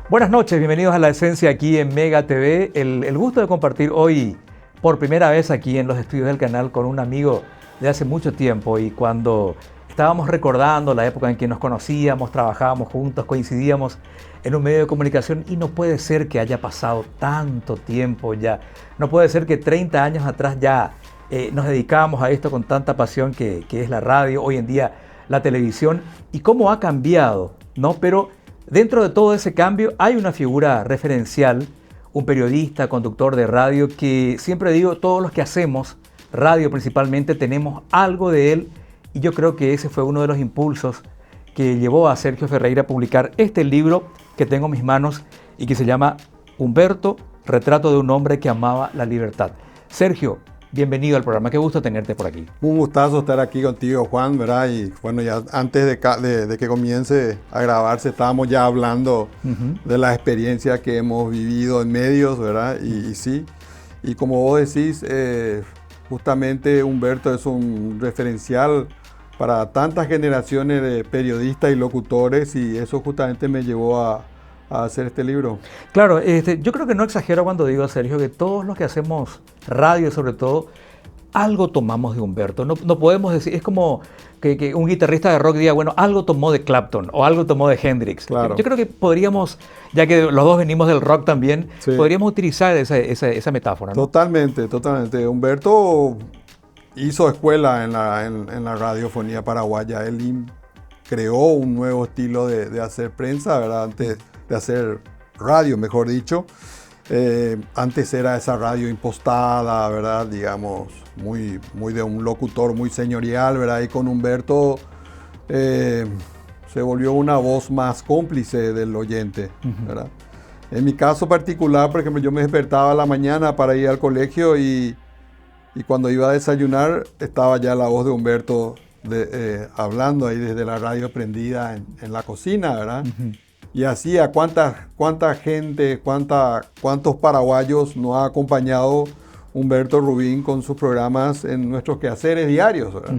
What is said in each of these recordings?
Buenas noches, bienvenidos a La Esencia aquí en Mega TV. El gusto de compartir hoy por primera vez aquí en los estudios del canal con un amigo de hace mucho tiempo, y cuando estábamos recordando la época en que nos conocíamos, trabajábamos juntos, coincidíamos en un medio de comunicación, y no puede ser que haya pasado tanto tiempo ya. No puede ser que 30 años atrás ya nos dedicábamos a esto con tanta pasión que es la radio, hoy en día la televisión, y cómo ha cambiado, ¿no? Pero dentro de todo ese cambio hay una figura referencial, un periodista, conductor de radio, que siempre digo, todos los que hacemos radio principalmente tenemos algo de él, y yo creo que ese fue uno de los impulsos que llevó a Sergio Ferreira a publicar este libro que tengo en mis manos y que se llama Humberto, retrato de un hombre que amaba la libertad. Sergio, bienvenido al programa, qué gusto tenerte por aquí. Un gustazo estar aquí contigo, Juan, ¿verdad? Y bueno, ya antes de que comience a grabarse, estábamos ya hablando de la experiencia que hemos vivido en medios, ¿verdad? Y sí, y como vos decís, justamente Humberto es un referencial para tantas generaciones de periodistas y locutores, y eso justamente me llevó a hacer este libro. Claro, yo creo que no exagero cuando digo, Sergio, que todos los que hacemos radio, sobre todo, algo tomamos de Humberto. No podemos decir, es como que un guitarrista de rock diga, bueno, algo tomó de Clapton o algo tomó de Hendrix. Claro. Yo creo que podríamos, ya que los dos venimos del rock también, sí, podríamos utilizar esa metáfora, ¿no? Totalmente, totalmente. Humberto hizo escuela en la radiofonía paraguaya. Él creó un nuevo estilo de hacer prensa, ¿verdad? Antes de hacer radio, mejor dicho. Antes era esa radio impostada, ¿verdad? Digamos, muy de un locutor muy señorial, ¿verdad? Y con Humberto se volvió una voz más cómplice del oyente, ¿verdad? En mi caso particular, por ejemplo, yo me despertaba a la mañana para ir al colegio, y cuando iba a desayunar estaba ya la voz de Humberto hablando ahí desde la radio prendida en la cocina, ¿verdad? Y así a cuánta gente, cuántos paraguayos nos ha acompañado Humberto Rubín con sus programas en nuestros quehaceres diarios, ¿verdad?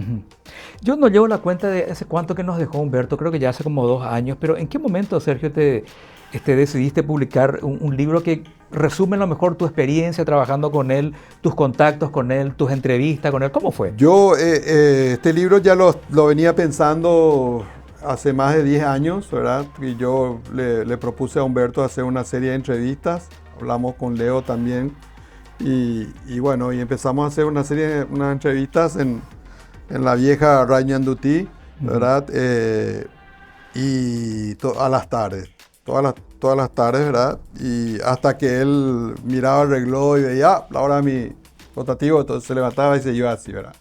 Yo no llevo la cuenta de hace cuánto que nos dejó Humberto, creo que ya hace como 2 años, pero ¿en qué momento, Sergio, decidiste publicar un libro que resume a lo mejor tu experiencia trabajando con él, tus contactos con él, tus entrevistas con él? ¿Cómo fue? Yo este libro ya lo venía pensando hace más de 10 años, ¿verdad? Y yo le propuse a Humberto hacer una serie de entrevistas. Hablamos con Leo también. Y bueno, y empezamos a hacer unas entrevistas en la vieja Radio Ñandutí, ¿verdad? Y a las tardes, todas las tardes, ¿verdad? Y hasta que él miraba el reloj y veía la hora de mi rotativo, entonces se levantaba y se iba así, ¿verdad?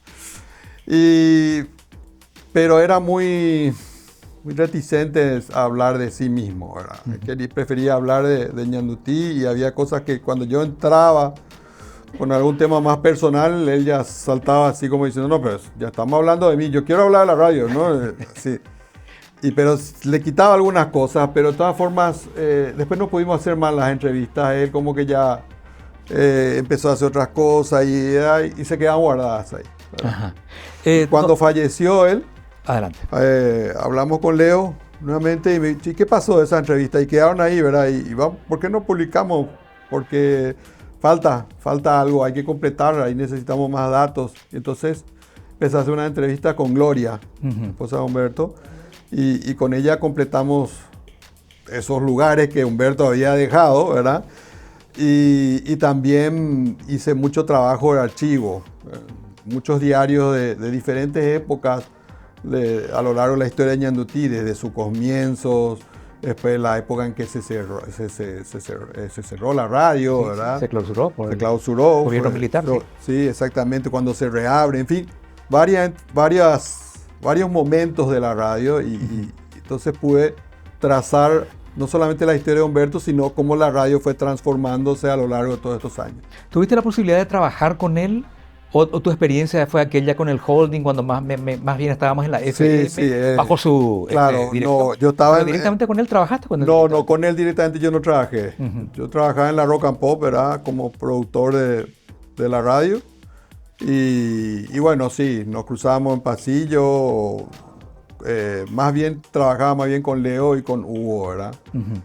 Pero era muy reticentes a hablar de sí mismo, ¿verdad? Él prefería hablar de Ñandutí, y había cosas que cuando yo entraba con algún tema más personal, él ya saltaba así como diciendo, no, pero ya estamos hablando de mí, yo quiero hablar de la radio, ¿no? Sí. Pero le quitaba algunas cosas, pero de todas formas, después no pudimos hacer más las entrevistas. Él como que ya empezó a hacer otras cosas y se quedaban guardadas ahí. Ajá. Cuando falleció él, adelante. Hablamos con Leo nuevamente y me dijo, ¿qué pasó de esa entrevista? Y quedaron ahí, ¿verdad? Y vamos, ¿por qué no publicamos? Porque falta algo, hay que completar, ahí necesitamos más datos. Entonces empecé a hacer una entrevista con Gloria, esposa de Humberto, y con ella completamos esos lugares que Humberto había dejado, ¿verdad? Y también hice mucho trabajo de archivo, muchos diarios de diferentes épocas a lo largo de la historia de Ñandutí, desde sus comienzos, después la época en que se cerró la radio, sí, ¿verdad? Se clausuró. Se clausuró. Gobierno militar. Sí, exactamente, cuando se reabre, en fin, varios momentos de la radio, y entonces pude trazar no solamente la historia de Humberto, sino cómo la radio fue transformándose a lo largo de todos estos años. ¿Tuviste la posibilidad de trabajar con él? ¿O tu experiencia fue aquella con el holding, cuando más bien estábamos en la FM, sí, bajo su claro, director? No, yo estaba ¿Directamente con él trabajaste? No, con él directamente yo no trabajé. Yo trabajaba en la Rock and Pop, ¿verdad? Como productor de la radio. Y bueno, sí, nos cruzábamos en pasillo, más bien trabajaba más bien con Leo y con Hugo, ¿verdad? Ujú.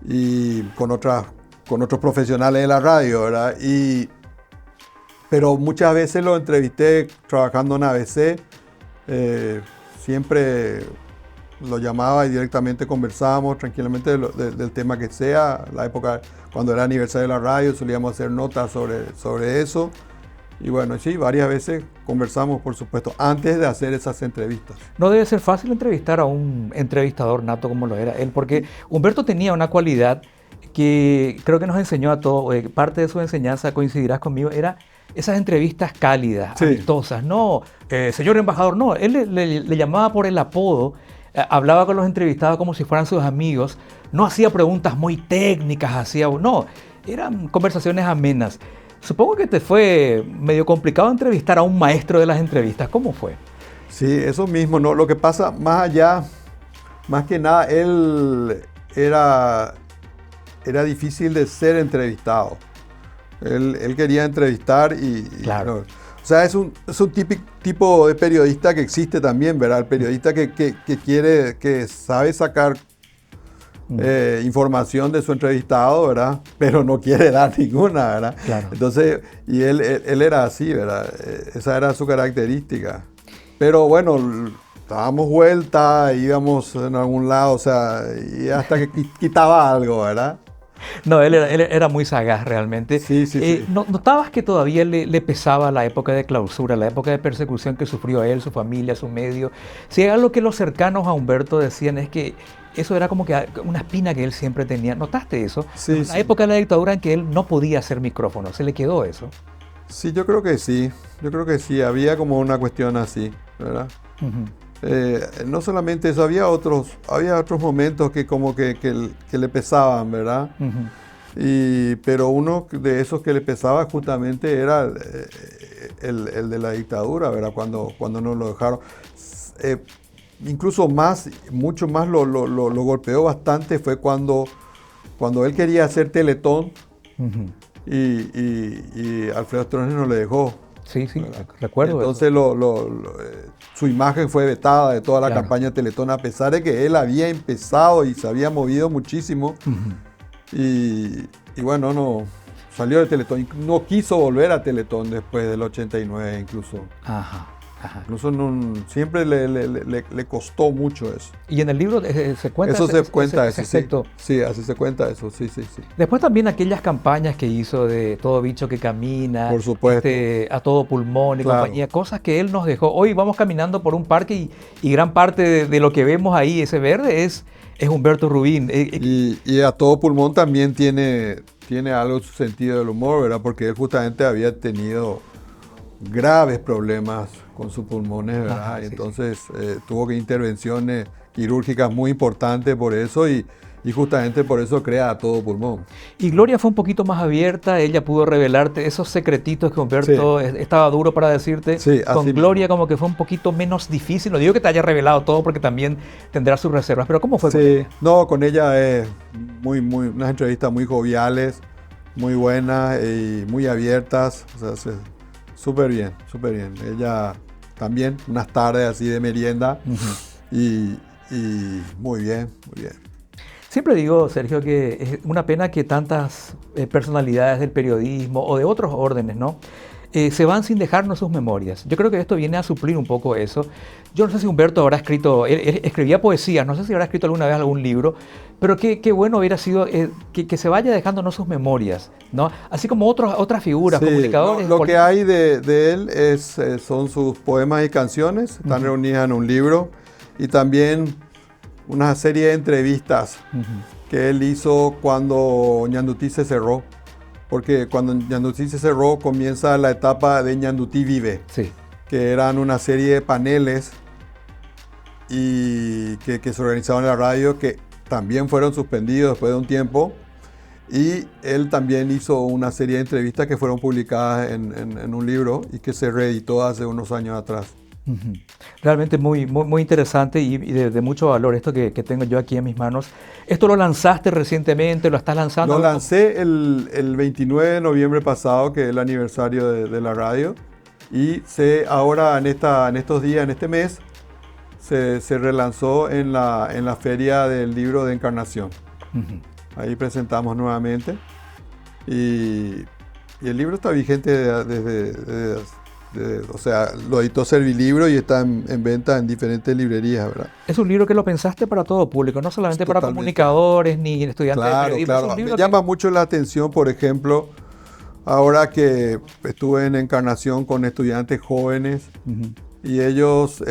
Y con otros profesionales de la radio, ¿verdad? Pero muchas veces lo entrevisté trabajando en ABC, siempre lo llamaba y directamente conversábamos tranquilamente del tema que sea. La época cuando era aniversario de la radio solíamos hacer notas sobre eso. Y bueno, sí, varias veces conversamos, por supuesto, antes de hacer esas entrevistas. No debe ser fácil entrevistar a un entrevistador nato como lo era él, porque Humberto tenía una cualidad que creo que nos enseñó a todos, parte de su enseñanza, coincidirás conmigo, era esas entrevistas cálidas, Sí. amistosas. No, señor embajador, no, él le llamaba por el apodo, hablaba con los entrevistados como si fueran sus amigos, no hacía preguntas muy técnicas, no, eran conversaciones amenas. Supongo que te fue medio complicado entrevistar a un maestro de las entrevistas. ¿Cómo fue? Sí, eso mismo, ¿no? Lo que pasa, más allá, más que nada, él era difícil de ser entrevistado. Él quería entrevistar Claro. no. O sea, es un tipo de periodista que existe también, ¿verdad? El periodista que sabe sacar información de su entrevistado, ¿verdad? Pero no quiere dar ninguna, ¿verdad? Claro. Entonces, y él era así, ¿verdad? Esa era su característica. Pero bueno, dábamos vuelta, íbamos en algún lado, o sea, y hasta que quitaba algo, ¿verdad? No, él era muy sagaz realmente. Sí, sí, sí. ¿Notabas que todavía le pesaba la época de clausura, la época de persecución que sufrió él, su familia, su medio? Si hay algo que los cercanos a Humberto decían es que eso era como que una espina que él siempre tenía. ¿Notaste eso? Sí, La sí. época de la dictadura en que él no podía hacer micrófono, se le quedó eso. Sí, yo creo que sí. Yo creo que sí. Había como una cuestión así, ¿verdad? Ujú. No solamente eso, había otros momentos que como que le pesaban, ¿verdad? Ujú. Pero uno de esos que le pesaba justamente era el de la dictadura, ¿verdad? Cuando nos lo dejaron. Incluso mucho más lo golpeó bastante fue cuando él quería hacer Teletón Ujú. y Alfredo Stroessner no le dejó. Sí, sí, ¿Verdad? recuerdo Entonces su imagen fue vetada de toda la Claro. campaña de Teletón, a pesar de que él había empezado y se había movido muchísimo. Ujú. Y bueno, no salió de Teletón. Y no quiso volver a Teletón después del 89 incluso. Ajá, ajá. Incluso siempre le costó mucho eso. Y en el libro se cuenta Eso se cuenta, ese eso, sí. aspecto. Sí, así se cuenta eso, sí, sí, sí. Después también aquellas campañas que hizo de todo bicho que camina, Por supuesto. a todo pulmón y Claro. compañía, cosas que él nos dejó. Hoy vamos caminando por un parque y gran parte de lo que vemos ahí, ese verde, es Humberto Rubín. Y a todo pulmón también tiene algo su sentido del humor, ¿verdad? Porque él justamente había tenido graves problemas con sus pulmones, ¿verdad? Ajá, sí, Entonces tuvo que intervenciones quirúrgicas muy importantes por eso y justamente por eso crea a todo pulmón. Y Gloria fue un poquito más abierta, ella pudo revelarte esos secretitos que Humberto estaba duro para decirte. Sí, así Con mismo. Gloria como que fue un poquito menos difícil. No digo que te haya revelado todo porque también tendrá sus reservas, pero ¿cómo fue con Sí, ella? no, con ella es unas entrevistas muy joviales, muy buenas y muy abiertas. O sea, súper bien, súper bien. Ella también, unas tardes así de merienda y muy bien, muy bien. Siempre digo, Sergio, que es una pena que tantas personalidades del periodismo o de otros órdenes, ¿no? Se van sin dejarnos sus memorias. Yo creo que esto viene a suplir un poco eso. Yo no sé si Humberto habrá escrito, él escribía poesía, no sé si habrá escrito alguna vez algún libro, pero qué bueno hubiera sido que se vaya dejándonos sus memorias, ¿no? Así como otras figuras, Sí, comunicadores. lo que hay de él son sus poemas y canciones, están reunidas en un libro y también una serie de entrevistas que él hizo cuando Ñandutí se cerró. Porque cuando Ñandutí se cerró comienza la etapa de Ñandutí Vive, Sí. que eran una serie de paneles y que se organizaban en la radio que también fueron suspendidos después de un tiempo. Y él también hizo una serie de entrevistas que fueron publicadas en un libro y que se reeditó hace unos años atrás. Realmente muy interesante y de mucho valor esto que tengo yo aquí en mis manos. ¿Esto lo lanzaste recientemente? ¿Lo estás lanzando? Lo lancé el 29 de noviembre pasado, que es el aniversario de la radio. Y ahora en estos días, en este mes, se relanzó en la Feria del Libro de Encarnación. Ujú. Ahí presentamos nuevamente. Y el libro está vigente o sea, lo editó Servilibro y está en venta en diferentes librerías, ¿verdad? Es un libro que lo pensaste para todo público, no solamente para Totalmente. comunicadores ni estudiantes de Claro, periodismo. Es claro. un libro Me que- llama mucho la atención, por ejemplo, ahora que estuve en Encarnación con estudiantes jóvenes Ujú. y ellos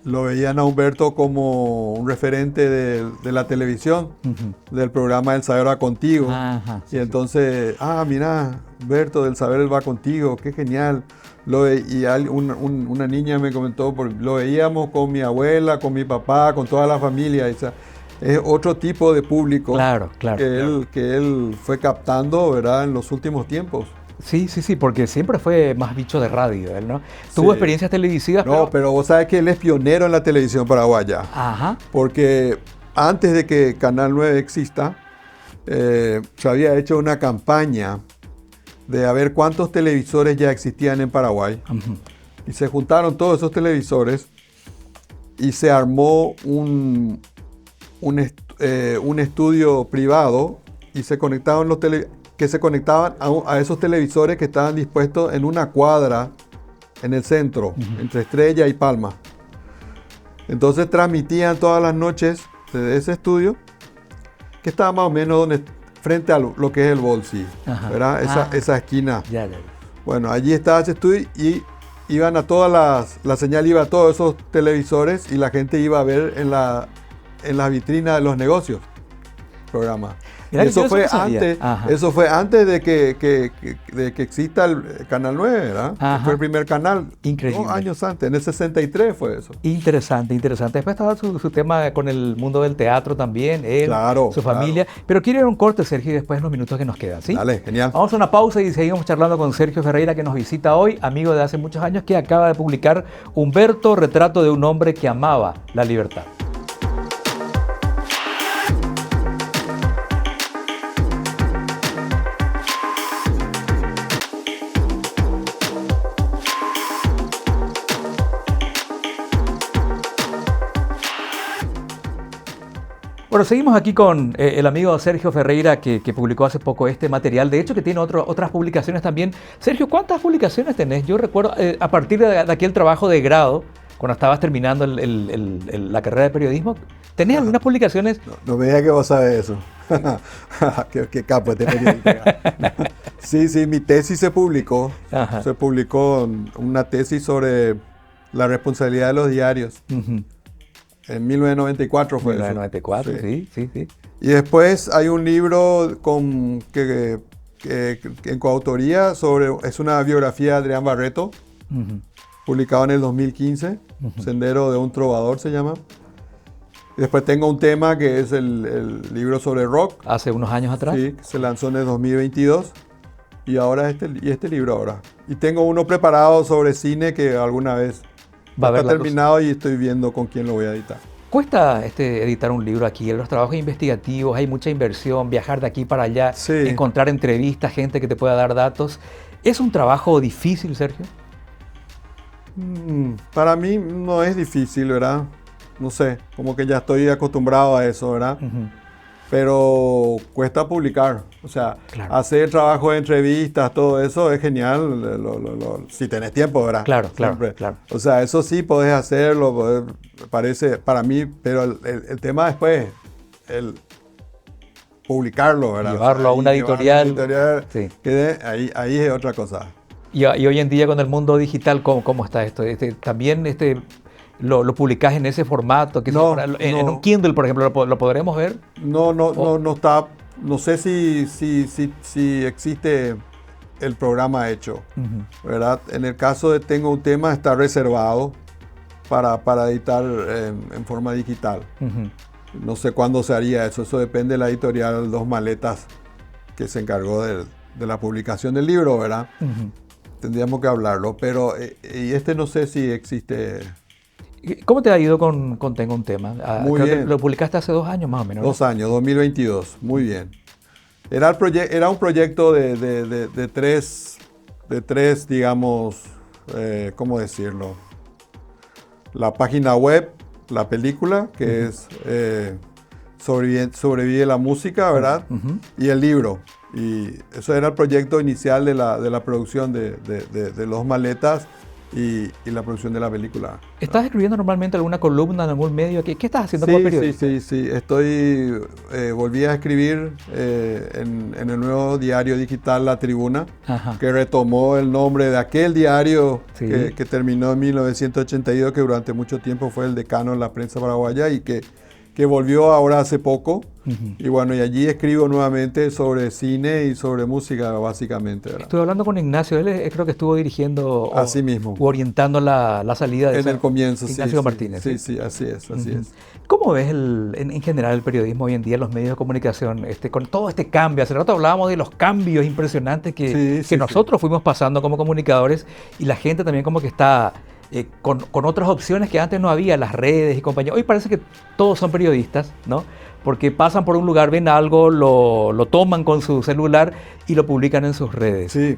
lo veían a Humberto como un referente de la televisión, Ujú. del programa El Saber va contigo. Ajá, sí, Y entonces, mira, Humberto del Saber va contigo, qué genial. Una niña me comentó, lo veíamos con mi abuela, con mi papá, con toda la familia. O sea, es otro tipo de público Claro, claro. que él fue captando, ¿verdad?, en los últimos tiempos. Sí, sí, sí, porque siempre fue más bicho de radio, él, ¿no? Tuvo Sí. experiencias televisivas, No, pero vos sabés que él es pionero en la televisión paraguaya. Ajá. Porque antes de que Canal 9 exista, se había hecho una campaña de a ver cuántos televisores ya existían en Paraguay. Ujú. Y se juntaron todos esos televisores y se armó un estudio privado y se conectaban que se conectaban a esos televisores que estaban dispuestos en una cuadra en el centro, entre Estrella y Palma. Entonces transmitían todas las noches desde ese estudio, que estaba más o menos frente a lo que es el Bolsi, Ajá. ¿verdad? Esa esquina. Ya, ya. Bueno, allí estaba ese estudio y iban a la señal iba a todos esos televisores y la gente iba a ver en la vitrina de los negocios programa. Mirá, Y eso yo fue no sabía. antes, Ajá. eso fue antes de que exista el Canal 9, ¿verdad? Ajá. Que fue el primer canal. Increíble. 2 años antes, en el 63 fue eso. Interesante, interesante. Después estaba su tema con el mundo del teatro también, él, Claro, su familia. Pero quiero ir a un corte, Sergio, y después los minutos que nos quedan, ¿sí? Dale, genial. Vamos a una pausa y seguimos charlando con Sergio Ferreira, que nos visita hoy, amigo de hace muchos años, que acaba de publicar Humberto, retrato de un hombre que amaba la libertad. Bueno, seguimos aquí con el amigo Sergio Ferreira que publicó hace poco este material. De hecho, que tiene otras publicaciones también. Sergio, ¿cuántas publicaciones tenés? Yo recuerdo, a partir de aquel trabajo de grado, cuando estabas terminando la carrera de periodismo, ¿tenés algunas publicaciones? No me digas que vos sabes eso. qué capo este periodista. Sí, mi tesis se publicó. Ajá. Se publicó una tesis sobre la responsabilidad de los diarios. Ujú. En 1994 fue 1994, eso. sí. Y después hay un libro que en coautoría es una biografía de Adrián Barreto, Ujú. publicado en el 2015, Sendero de un trovador se llama. Y después tengo un tema que es el libro sobre rock, Hace unos años atrás. sí, que se lanzó en el 2022. Y ahora este libro ahora. Y tengo uno preparado sobre cine que alguna vez Va a haber está la luz. terminado y estoy viendo con quién lo voy a editar. Cuesta editar un libro aquí, los trabajos investigativos, hay mucha inversión, viajar de aquí para allá, Sí. encontrar entrevistas, gente que te pueda dar datos. ¿Es un trabajo difícil, Sergio? Para mí no es difícil, ¿verdad? No sé, como que ya estoy acostumbrado a eso, ¿verdad? Ujú. Pero cuesta publicar. O sea, Claro. hacer trabajo de entrevistas, todo eso es genial, si tenés tiempo, ¿verdad? Claro. O sea, eso sí podés hacerlo, parece para mí, pero el tema después, el publicarlo, ¿verdad? Llevarlo a una editorial. Sí. Ahí es otra cosa. Y hoy en día con el mundo digital, ¿cómo está esto? También lo publicás en ese formato, No, en no. un Kindle, por ejemplo, ¿lo podremos ver? No está, no sé si existe el programa hecho, Ujú. ¿verdad? En el caso de Tengo un tema está reservado para editar en forma digital. Ujú. No sé cuándo se haría eso depende de la editorial Dos Maletas que se encargó de la publicación del libro, ¿verdad? Ujú. Tendríamos que hablarlo, pero y no sé si existe. ¿Cómo te ha ido con Tengo un tema? Muy Creo que bien. lo publicaste hace 2 años más o menos, ¿no? 2 años, 2022, muy bien. Era un proyecto de tres, digamos, ¿cómo decirlo? La página web, la película, que es Sobrevive la música, ¿verdad? Y el libro. Y eso era el proyecto inicial de la producción de Los Maletas y la producción de la película. ¿Estás escribiendo normalmente alguna columna en algún medio? ¿Qué estás haciendo como periodista? Sí. Volví a escribir en el nuevo diario digital La Tribuna, que retomó el nombre de aquel diario que terminó en 1982, que durante mucho tiempo fue el decano de la prensa paraguaya y que volvió ahora hace poco. Y bueno, y allí escribo nuevamente sobre cine y sobre música, básicamente, ¿verdad? Estuve hablando con Ignacio, él creo que estuvo dirigiendo así mismo, o orientando la salida de en el comienzo, Ignacio Martínez. Sí, así es. ¿Cómo ves en general el periodismo hoy en día, los medios de comunicación, con todo este cambio? Hace rato hablábamos de los cambios impresionantes que nosotros fuimos pasando como comunicadores, y la gente también como que está con otras opciones que antes no había, las redes y compañía. Hoy parece que todos son periodistas, ¿no? Porque pasan por un lugar, ven algo, lo toman con su celular y lo publican en sus redes. Sí.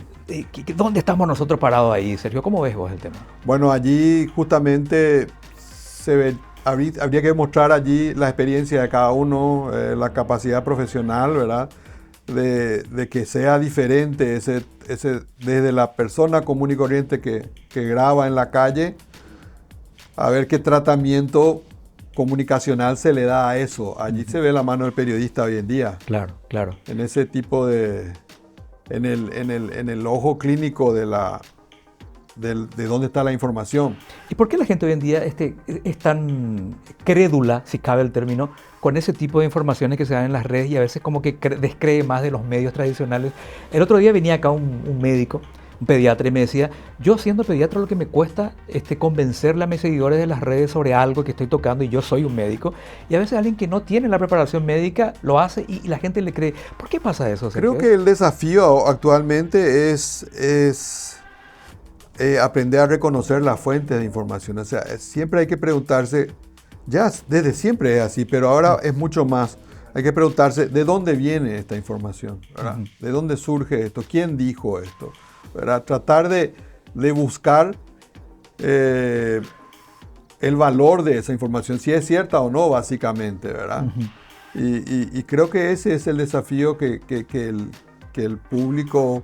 ¿Dónde estamos nosotros parados ahí, Sergio? ¿Cómo ves vos el tema? Bueno, allí justamente habría que mostrar allí la experiencia de cada uno, la capacidad profesional, ¿verdad? De que sea diferente desde la persona común y corriente que graba en la calle, a ver qué tratamiento comunicacional se le da a eso. Allí se ve la mano del periodista hoy en día. Claro. En ese tipo en el ojo clínico de dónde está la información. ¿Y por qué la gente hoy en día es tan crédula, si cabe el término, con ese tipo de informaciones que se dan en las redes y a veces como que descree más de los medios tradicionales? El otro día venía acá un médico, un pediatra, y me decía, yo siendo pediatra lo que me cuesta convencerle a mis seguidores de las redes sobre algo que estoy tocando, y yo soy un médico, y a veces alguien que no tiene la preparación médica lo hace y la gente le cree. ¿Por qué pasa eso, Sergio? Creo que el desafío actualmente es aprender a reconocer las fuentes de información. O sea, siempre hay que preguntarse, ya desde siempre es así, pero ahora es mucho más. Hay que preguntarse, ¿de dónde viene esta información? ¿Verdad? ¿De dónde surge esto? ¿Quién dijo esto? ¿Verdad? Tratar de buscar el valor de esa información, si es cierta o no, básicamente, ¿verdad? Y creo que ese es el desafío que el público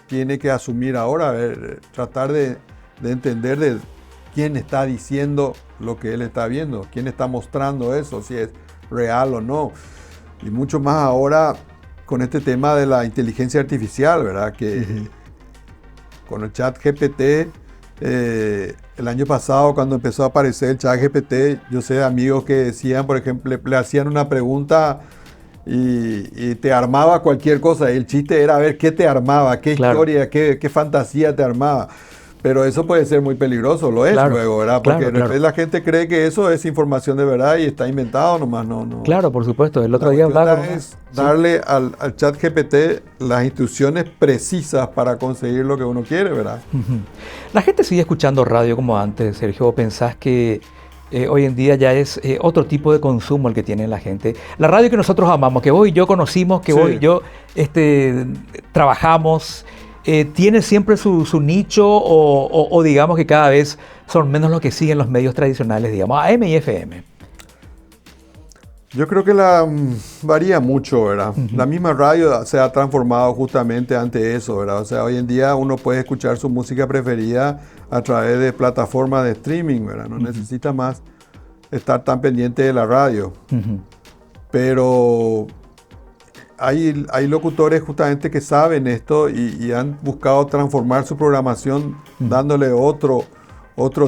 tiene que asumir ahora, tratar de entender de quién está diciendo lo que él está viendo, quién está mostrando eso, si es real o no. Y mucho más ahora con este tema de la inteligencia artificial, ¿verdad? Que con el chat GPT, el año pasado cuando empezó a aparecer el chat GPT, yo sé de amigos que decían, por ejemplo, le hacían una pregunta y te armaba cualquier cosa. Y el chiste era ver qué te armaba, qué historia, qué fantasía te armaba. Pero eso puede ser muy peligroso, lo es luego, ¿verdad? Porque la gente cree que eso es información de verdad y está inventado nomás, no. Claro, por supuesto. El otro día hablaba es darle al chat GPT las instrucciones precisas para conseguir lo que uno quiere, ¿verdad? La gente sigue escuchando radio como antes, Sergio. ¿O pensás que hoy en día ya es otro tipo de consumo el que tiene la gente? La radio que nosotros amamos, que vos y yo conocimos, que vos y yo trabajamos, ¿tiene siempre su nicho o digamos que cada vez son menos los que siguen los medios tradicionales, digamos, AM y FM? Yo creo que varía mucho, ¿verdad? La misma radio se ha transformado justamente ante eso, ¿verdad? O sea, hoy en día uno puede escuchar su música preferida a través de plataformas de streaming, ¿verdad? No necesita más estar tan pendiente de la radio. Pero hay locutores justamente que saben esto y han buscado transformar su programación dándole otro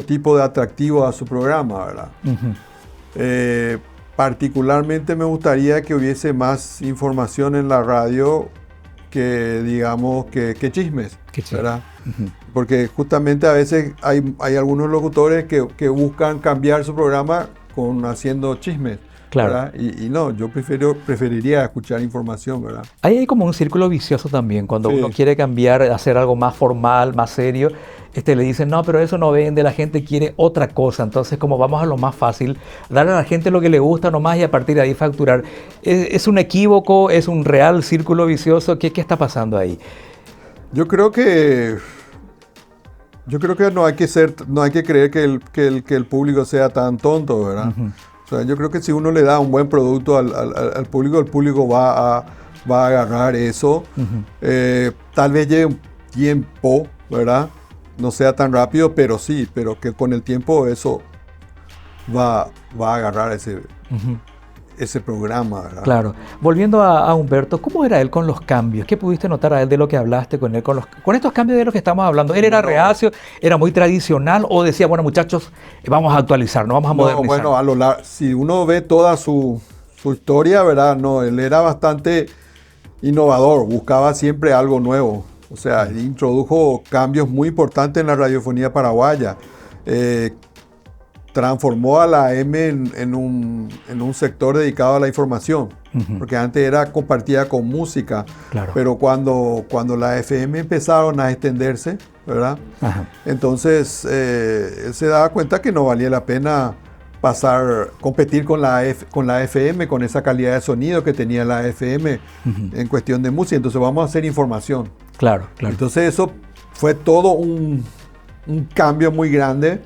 tipo de atractivo a su programa, ¿verdad? Particularmente me gustaría que hubiese más información en la radio que, digamos, que chismes, ¿verdad? Porque justamente a veces hay algunos locutores que buscan cambiar su programa haciendo chismes. Claro. Y no, yo preferiría escuchar información, ¿verdad? Ahí hay como un círculo vicioso también, cuando uno quiere cambiar, hacer algo más formal, más serio, le dicen, no, pero eso no vende, la gente quiere otra cosa. Entonces, como vamos a lo más fácil, darle a la gente lo que le gusta nomás y a partir de ahí facturar. ¿Es un equívoco? ¿Es un real círculo vicioso? ¿Qué está pasando ahí? Yo creo que no hay que creer que el público sea tan tonto, ¿verdad? Ujú. O sea, yo creo que si uno le da un buen producto al público, el público va a agarrar eso. Ujú. Tal vez lleve un tiempo, ¿verdad? No sea tan rápido, pero que con el tiempo eso va a agarrar Ujú. ese programa, ¿verdad? Claro. Volviendo a Humberto, ¿cómo era él con los cambios? ¿Qué pudiste notar a él de lo que hablaste con él, con estos cambios de los que estamos hablando? ¿Él era Bueno, reacio, era muy tradicional o decía, bueno muchachos, vamos a actualizarnos, vamos a no, modernizar? bueno, si uno ve toda su historia, ¿verdad? No, él era bastante innovador, buscaba siempre algo nuevo. O sea, él introdujo cambios muy importantes en la radiofonía paraguaya. Transformó a la AM en un sector dedicado a la información, Ujú. porque antes era compartida con música, Claro. pero cuando la FM empezaron a extenderse, ¿verdad? Ajá. Entonces él se daba cuenta que no valía la pena competir con la FM, con esa calidad de sonido que tenía la FM Ujú. en cuestión de música. Entonces vamos a hacer información. Claro, claro. Entonces eso fue todo un cambio muy grande.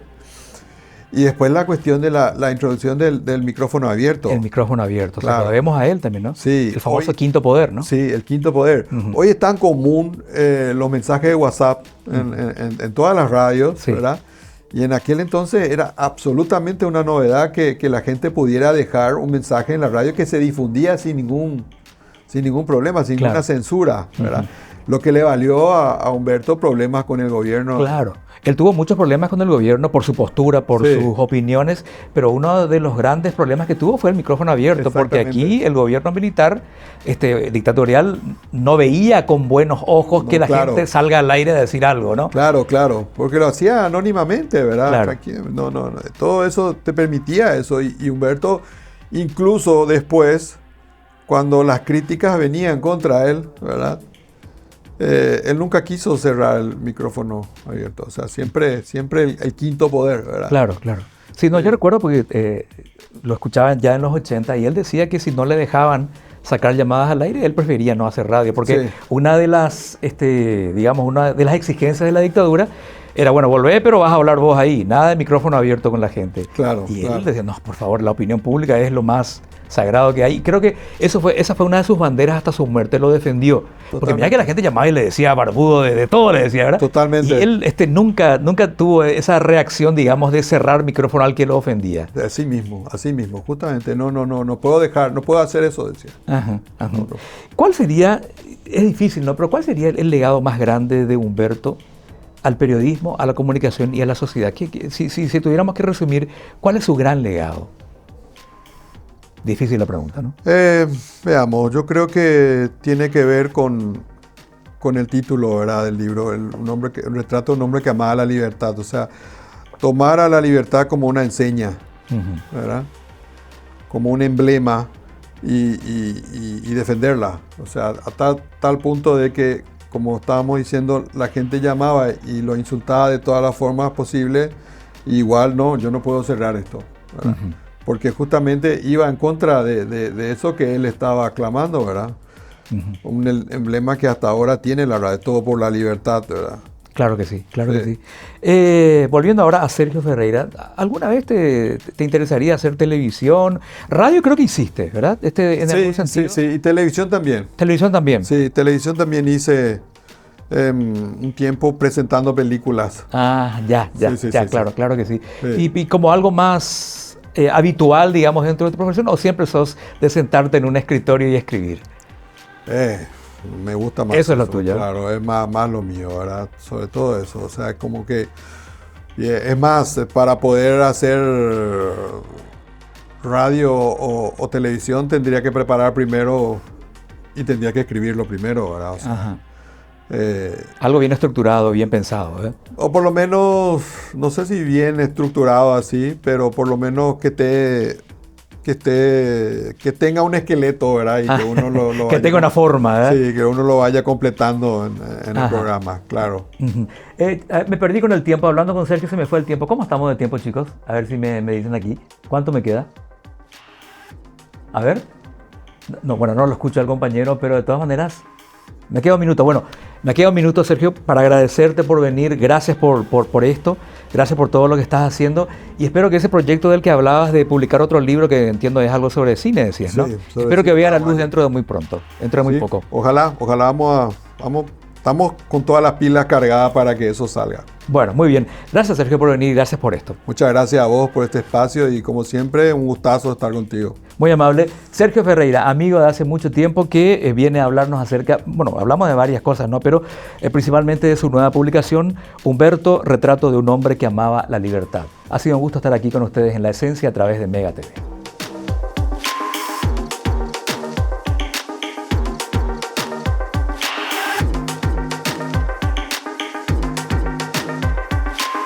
Y después la cuestión de la introducción del micrófono abierto. El micrófono abierto. Claro. O sea, lo vemos a él también, ¿no? Sí. El famoso Hoy- quinto poder, ¿no? Sí, el quinto poder. Ujú. Hoy es tan común los mensajes de WhatsApp en todas las radios, Sí. ¿verdad? Y en aquel entonces era absolutamente una novedad que la gente pudiera dejar un mensaje en la radio que se difundía sin ningún problema, sin Claro. ninguna censura, ¿verdad? Ujú. Lo que le valió a Humberto problemas con el gobierno. Claro. Él tuvo muchos problemas con el gobierno por su postura, por Sí. sus opiniones, pero uno de los grandes problemas que tuvo fue el micrófono abierto, porque Exactamente. aquí el gobierno militar dictatorial no veía con buenos ojos No, que la claro. gente salga al aire a decir algo, ¿no? Claro, porque lo hacía anónimamente, ¿verdad? Claro. No, todo eso te permitía eso. Y Humberto, incluso después, cuando las críticas venían contra él, ¿verdad? Él nunca quiso cerrar el micrófono abierto. O sea, siempre el quinto poder, ¿verdad? Claro, claro. Sí, no, yo recuerdo porque lo escuchaban ya en los 80 y él decía que si no le dejaban sacar llamadas al aire, él prefería no hacer radio, porque Sí. una de las, digamos, una de las exigencias de la dictadura era, bueno, volvé, pero vas a hablar vos ahí, nada de micrófono abierto con la gente. Claro, Y claro. él decía, no, por favor, la opinión pública es lo más sagrado que hay. Y creo que esa fue una de sus banderas hasta su muerte, lo defendió. Porque mira que la gente llamaba y le decía barbudo, de todo le decía, ¿verdad? Totalmente. Y él nunca tuvo esa reacción, digamos, de cerrar micrófono al que lo ofendía. Así mismo, justamente. No puedo hacer eso, decía. Ajá, ajá. No. ¿Cuál sería, es difícil, ¿no? Pero ¿cuál sería el legado más grande de Humberto al periodismo, a la comunicación y a la sociedad? Si tuviéramos que resumir, ¿cuál es su gran legado? Difícil la pregunta, ¿no? Veamos, yo creo que tiene que ver con el título, ¿verdad? Del libro, el retrato de un hombre que amaba la libertad. O sea, tomar a la libertad como una enseña, Ujú. ¿verdad? Como un emblema y defenderla. O sea, a tal punto de que, como estábamos diciendo, la gente llamaba y lo insultaba de todas las formas posibles. Y igual no, yo no puedo cerrar esto, ¿verdad? Ujú. Porque justamente iba en contra de eso que él estaba aclamando, ¿verdad? Ujú. Un emblema que hasta ahora tiene la radio, todo por la libertad, ¿verdad? Claro que sí, claro Sí. que sí. Volviendo ahora a Sergio Ferreira, ¿alguna vez te interesaría hacer televisión? Radio creo que hiciste, ¿verdad? En algún sentido. Sí, y televisión también. Televisión también. Sí, televisión también hice un tiempo presentando películas. Ah, ya, Sí, claro, sí. claro que sí. Sí. Y como algo más habitual, digamos, dentro de tu profesión, o siempre sos de sentarte en un escritorio y escribir? Me gusta más. Eso es lo tuyo. Claro, es más lo mío, ¿verdad? Sobre todo eso. O sea, como que. Es más, para poder hacer radio o televisión tendría que preparar primero y tendría que escribirlo primero, ¿verdad? O sea, Ajá. Algo bien estructurado, bien pensado, ¿eh? o por lo menos, no sé si bien estructurado así, pero por lo menos que tenga un esqueleto, ¿verdad? Y que uno lo Que vaya tenga una forma, ¿eh? Sí, que uno lo vaya completando en el Ajá. programa, claro. Ujú. Me perdí con el tiempo, hablando con Sergio se me fue el tiempo. ¿Cómo estamos de tiempo, chicos? A ver si me dicen aquí. ¿Cuánto me queda? A ver. No, bueno, no lo escucho al compañero, pero de todas maneras, me queda un minuto. Bueno, Me queda un minuto, Sergio, para agradecerte por venir. Gracias por esto. Gracias por todo lo que estás haciendo. Y espero que ese proyecto del que hablabas de publicar otro libro, que entiendo es algo sobre cine, decías, ¿no? Sí, Espero que vea la luz dentro de muy pronto, dentro de muy poco. Ojalá estamos con todas las pilas cargadas para que eso salga. Bueno, muy bien. Gracias, Sergio, por venir y gracias por esto. Muchas gracias a vos por este espacio y como siempre, un gustazo estar contigo. Muy amable. Sergio Ferreira, amigo de hace mucho tiempo que viene a hablarnos acerca, bueno, hablamos de varias cosas, ¿no? Pero principalmente de su nueva publicación, Humberto, retrato de un hombre que amaba la libertad. Ha sido un gusto estar aquí con ustedes en La Esencia a través de Mega TV.